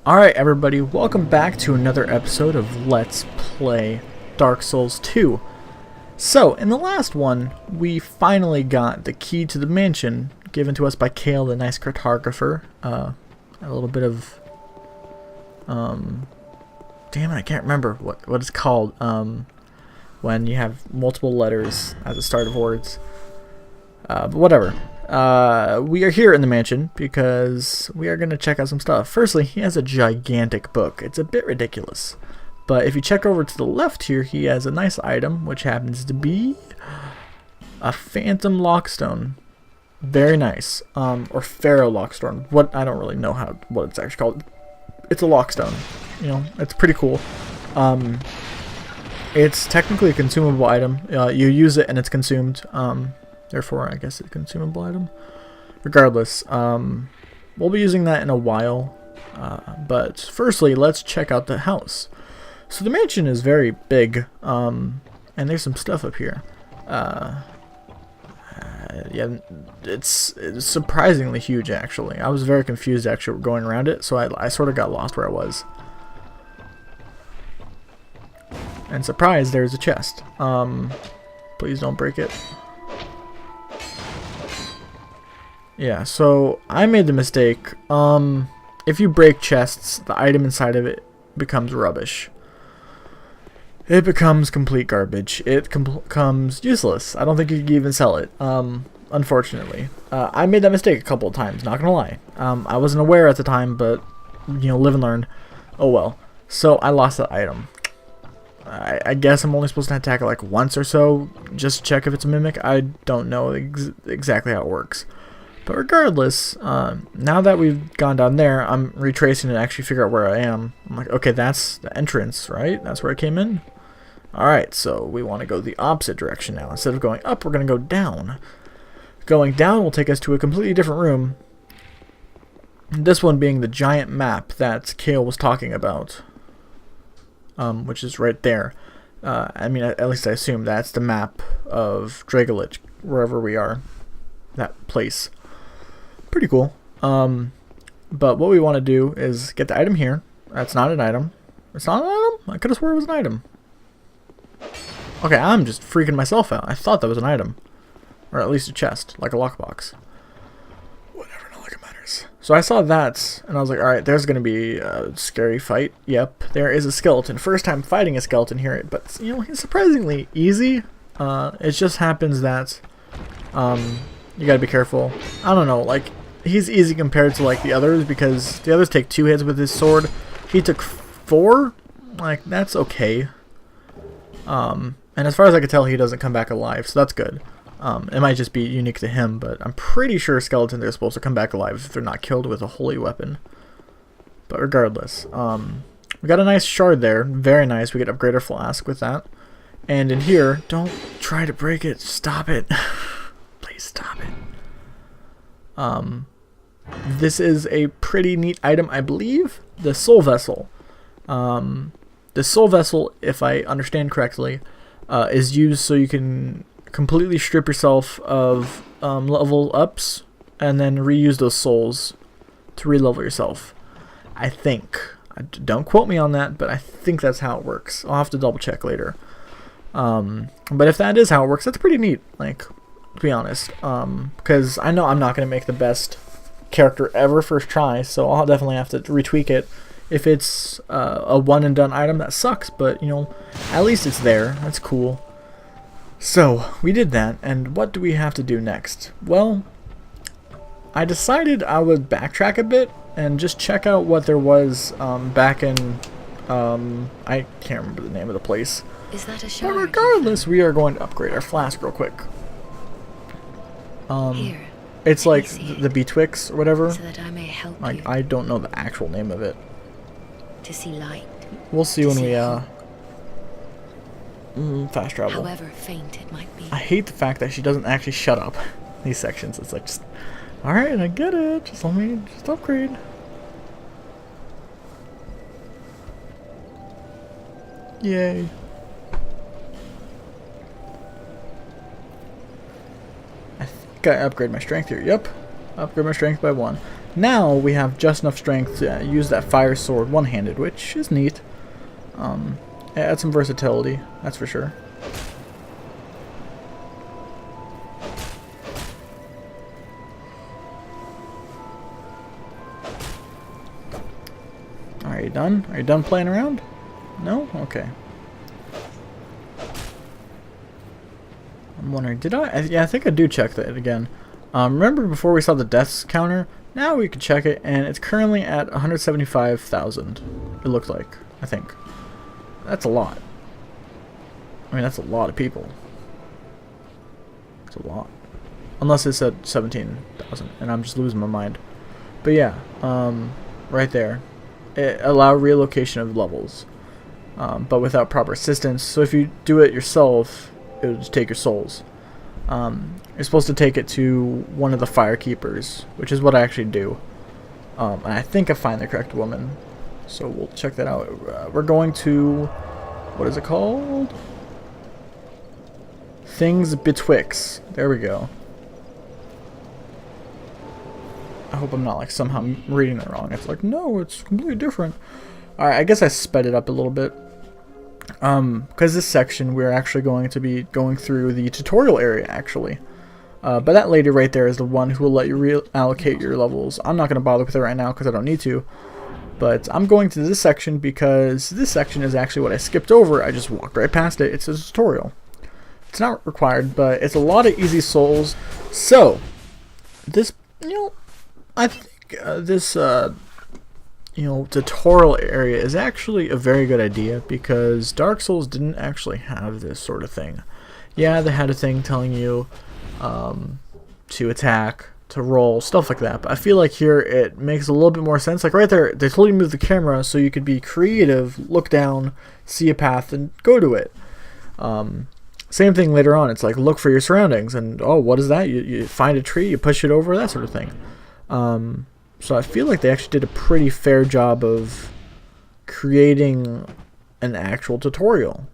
Alright everybody, welcome back to another episode of Let's Play Dark Souls 2. So, in the last one, we finally got the key to the mansion given to us by Kale, the nice cartographer. A little bit of... damn it, I can't remember what it's called. When you have multiple letters at the start of words. But whatever. We are here in the mansion because we are going to check out some stuff. Firstly, he has a gigantic book. It's a bit ridiculous. But if you check over to the left here, he has a nice item, which happens to be a phantom lockstone. Very nice. Or pharaoh lockstone. I don't really know what it's actually called. It's a lockstone. You know, it's pretty cool. It's technically a consumable item. You use it and it's consumed. Therefore, I guess it's a consumable item. Regardless, we'll be using that in a while. But firstly, let's check out the house. So the mansion is very big, and there's some stuff up here. Yeah, it's surprisingly huge, actually. I was very confused, actually, going around it, so I sort of got lost where I was. And surprise, there's a chest. Please don't break it. Yeah, so I made the mistake. If you break chests, the item inside of it becomes rubbish. It becomes complete garbage. It becomes useless. I don't think you can even sell it, unfortunately. I made that mistake a couple of times, not gonna lie. I wasn't aware at the time, but, you know, live and learn. Oh well. So I lost that item. I guess I'm only supposed to attack it like once or so, just to check if it's a mimic. I don't know exactly how it works. But regardless, now that we've gone down there, I'm retracing to actually figure out where I am. I'm like, okay, that's the entrance, right? That's where I came in? Alright, so we want to go the opposite direction now. Instead of going up, we're going to go down. Going down will take us to a completely different room. This one being the giant map that Kale was talking about. Which is right there. I mean, at least I assume that's the map of Drangleic, wherever we are. That place. Pretty cool. But what we want to do is get the item here. That's not an item. It's not an item? I could have swore it was an item. Okay, I'm just freaking myself out. I thought that was an item. Or at least a chest, like a lockbox. Whatever, not like it matters. So I saw that, and I was like, alright, there's going to be a scary fight. Yep, there is a skeleton. First time fighting a skeleton here, but, you know, he's surprisingly easy. It just happens that, you gotta be careful. I don't know, like, he's easy compared to, like, the others, because the others take 2 hits with his sword. He took 4? Like, that's okay. And as far as I can tell, he doesn't come back alive, so that's good. It might just be unique to him, but I'm pretty sure skeletons are supposed to come back alive if they're not killed with a holy weapon. But regardless, we got a nice shard there. Very nice. We get upgrade our flask with that. And in here, don't try to break it. Stop it. Please stop it. This is a pretty neat item, I believe. The soul vessel. The soul vessel, if I understand correctly, is used so you can completely strip yourself of level ups and then reuse those souls to re-level yourself. I think. Don't quote me on that, but I think that's how it works. I'll have to double check later. But if that is how it works, that's pretty neat, like, to be honest. Because I know I'm not going to make the best character ever first try, so I'll definitely have to retweak it. If it's a one and done item, that sucks, but, you know, at least it's there. That's cool. So, we did that, and what do we have to do next? Well, I decided I would backtrack a bit and just check out what there was back in, I can't remember the name of the place. Is that a shard? But regardless, we are going to upgrade our flask real quick. Here, it's like the Betwixt or whatever. so that I may help Like, you I don't know the actual name of it. to see light, We'll see to when see we, hope. fast travel. However faint it might be. I hate the fact that she doesn't actually shut up these sections. It's like, just, alright, I get it. Just let me just upgrade. Yay. I think I upgrade my strength here. Yep. Upgrade my strength by 1. Now we have just enough strength to use that fire sword one-handed, which is neat. It adds some versatility, that's for sure. Are you done? Are you done playing around? No? Okay. I'm wondering, did I? Yeah, I think I do check that again. Remember before we saw the deaths counter? Now we can check it, and it's currently at 175,000. It looked like, I think. That's a lot. I mean, that's a lot of people. It's a lot. Unless it said 17,000, and I'm just losing my mind. But yeah, right there. It allows relocation of levels, but without proper assistance. So if you do it yourself, it will just take your souls. You're supposed to take it to one of the fire keepers, which is what I actually do. And I think I find the correct woman, so we'll check that out. We're going to, what is it called? Things Betwixt. There we go. I hope I'm not like somehow reading it wrong. It's like, no, it's completely different. Alright, I guess I sped it up a little bit. Because this section we're actually going to be going through the tutorial area actually. But that lady right there is the one who will let you reallocate your levels. I'm not going to bother with her right now because I don't need to. But I'm going to this section because this section is actually what I skipped over. I just walked right past it. It's a tutorial. It's not required, but it's a lot of easy souls. So, this, I think this, tutorial area is actually a very good idea because Dark Souls didn't actually have this sort of thing. Yeah, they had a thing telling you to attack, to roll, stuff like that. But I feel like here it makes a little bit more sense. Like right there, they told you to move the camera so you could be creative, look down, see a path, and go to it. Same thing later on. It's like look for your surroundings, and oh, what is that? You find a tree, you push it over, that sort of thing. So I feel like they actually did a pretty fair job of creating an actual tutorial.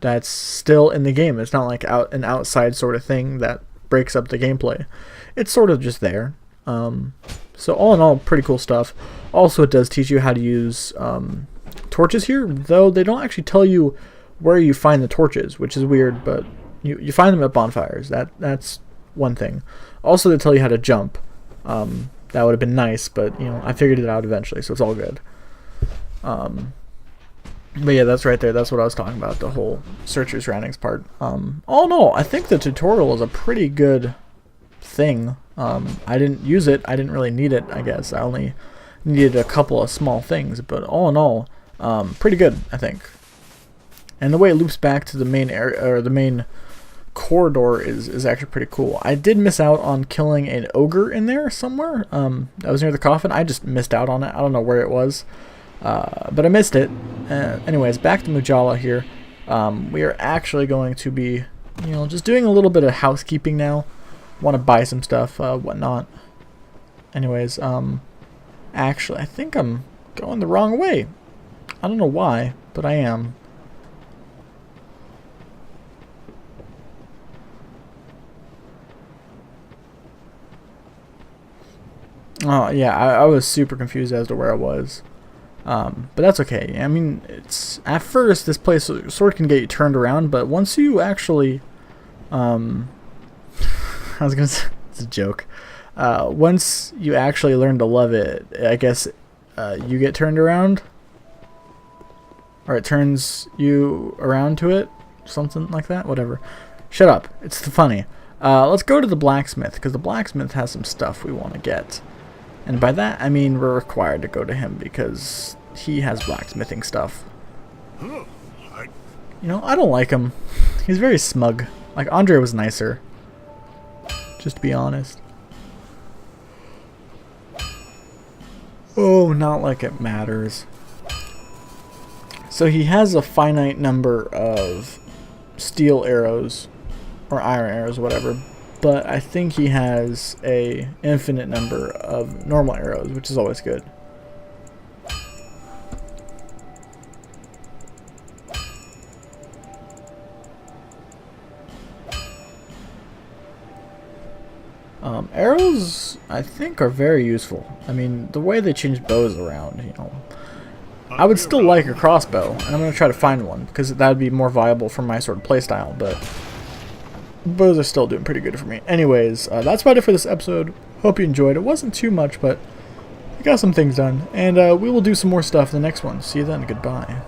That's still in the game. It's not like an outside sort of thing that breaks up the gameplay. It's sort of just there. So all in all, pretty cool stuff. Also, it does teach you how to use torches here, though they don't actually tell you where you find the torches, which is weird, but you find them at bonfires. That's one thing. Also, they tell you how to jump. That would have been nice, but I figured it out eventually, so it's all good. But yeah, that's right there. That's what I was talking about, the whole search your surroundings part. All in all, I think the tutorial is a pretty good thing. I didn't use it. I didn't really need it, I guess. I only needed a couple of small things, but all in all, pretty good, I think. And the way it loops back to the main area, or the main corridor, is actually pretty cool. I did miss out on killing an ogre in there somewhere. That was near the coffin. I just missed out on it. I don't know where it was. But I missed it. Anyways, back to Majula here. We are actually going to be, just doing a little bit of housekeeping now. Want to buy some stuff, whatnot. Anyways, actually, I think I'm going the wrong way. I don't know why, but I am. Oh, yeah, I was super confused as to where I was. But that's okay. I mean, it's at first this place sort of can get you turned around, but once you actually, I was gonna say, it's a joke. Once you actually learn to love it, I guess you get turned around, or it turns you around to it, something like that. Whatever. Shut up. It's funny. Let's go to the blacksmith because the blacksmith has some stuff we want to get. And by that, I mean we're required to go to him because he has blacksmithing stuff. I don't like him. He's very smug. Like, Andre was nicer. Just to be honest. Oh, not like it matters. So he has a finite number of steel arrows, or iron arrows, whatever. But I think he has a infinite number of normal arrows, which is always good. Arrows, I think are very useful. I mean, the way they changed bows around, you know. I would still like a crossbow, and I'm going to try to find one, because that would be more viable for my sort of playstyle, but bows are still doing pretty good for me. Anyways, that's about it for this episode. Hope you enjoyed. It wasn't too much, but I got some things done, and we will do some more stuff in the next one. See you then. Goodbye.